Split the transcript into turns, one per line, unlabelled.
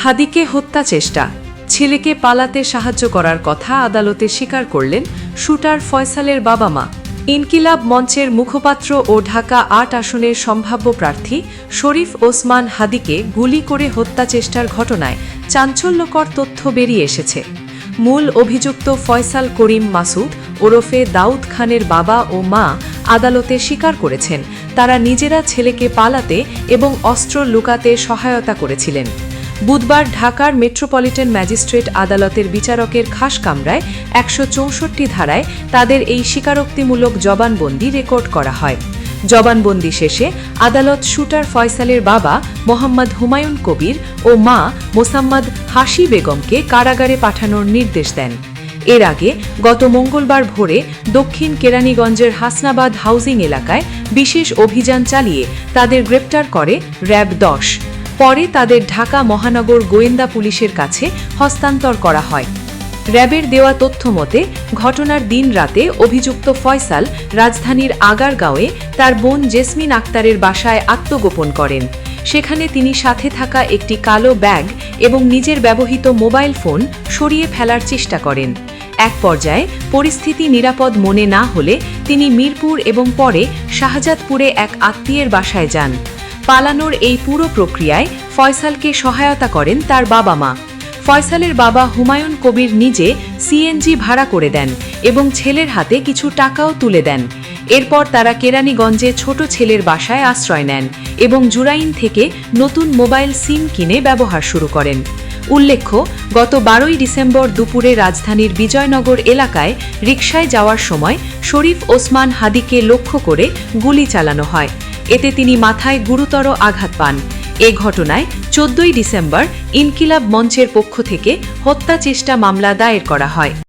হাদিকে হত্যা চেষ্টা, ছেলেকে পালাতে সাহায্য করার কথা আদালতে স্বীকার করলেন শুটার ফয়সালের বাবা মা। ইনকিলাব মঞ্চের মুখপাত্র ও ঢাকা ৮ আসনের সম্ভাব্য প্রার্থী শরীফ ওসমান হাদিকে গুলি করে হত্যা চেষ্টার ঘটনায় চাঞ্চল্যকর তথ্য বেরিয়ে এসেছে। মূল অভিযুক্ত ফয়সাল করিম মাসুদ ওরফে দাউদ খানের বাবা ও মা আদালতে স্বীকার করেছেন তারা নিজেরা ছেলেকে পালাতে এবং অস্ত্র লুকাতে সহায়তা করেছিলেন। বুধবার ঢাকার মেট্রোপলিটন ম্যাজিস্ট্রেট আদালতের বিচারকের খাস কামরায় ১৬৪ ধারায় তাদের এই স্বীকারোক্তিমূলক জবানবন্দি রেকর্ড করা হয়। জবানবন্দি শেষে আদালত শুটার ফয়সালের বাবা মোহাম্মদ হুমায়ুন কবির ও মা মোসাম্মদ হাসি বেগমকে কারাগারে পাঠানোর নির্দেশ দেন। এর আগে গত মঙ্গলবার ভোরে দক্ষিণ কেরানীগঞ্জের হাসনাবাদ হাউজিং এলাকায় বিশেষ অভিযান চালিয়ে তাদের গ্রেপ্তার করে র্যাব ১০। পরে তাদের ঢাকা মহানগর গোয়েন্দা পুলিশের কাছে হস্তান্তর করা হয়। র্যাবের দেওয়া তথ্য মতে ঘটনার দিন রাতে অভিযুক্ত ফয়সাল রাজধানীর আগারগাঁওয়ে তার বোন জেসমিন আক্তারের বাসায় আত্মগোপন করেন। সেখানে তিনি সাথে থাকা একটি কালো ব্যাগ এবং নিজের ব্যবহৃত মোবাইল ফোন সরিয়ে ফেলার চেষ্টা করেন। এক পর্যায়ে পরিস্থিতি নিরাপদ মনে না হলে তিনি মিরপুর এবং পরে শাহজাদপুরে এক আত্মীয়ের বাসায় যান। পালানোর এই পুরো প্রক্রিয়ায় ফয়সালকে সহায়তা করেন তার বাবা মা। ফয়সালের বাবা হুমায়ুন কবির নিজে সিএনজি ভাড়া করে দেন এবং ছেলের হাতে কিছু টাকাও তুলে দেন। এরপর তারা কেরানীগঞ্জে ছোট ছেলের বাসায় আশ্রয় নেন এবং জুরাইন থেকে নতুন মোবাইল সিম কিনে ব্যবহার শুরু করেন। উল্লেখ্য, গত ১২ই ডিসেম্বর দুপুরে রাজধানীর বিজয়নগর এলাকায় রিকশায় যাওয়ার সময় শরীফ ওসমান হাদিকে লক্ষ্য করে গুলি চালানো হয়। এতে তিনি মাথায় গুরুতর আঘাত পান। এ ঘটনায় ১৪ই ডিসেম্বর ইনকিলাব মঞ্চের পক্ষ থেকে হত্যা চেষ্টা মামলা দায়ের করা হয়।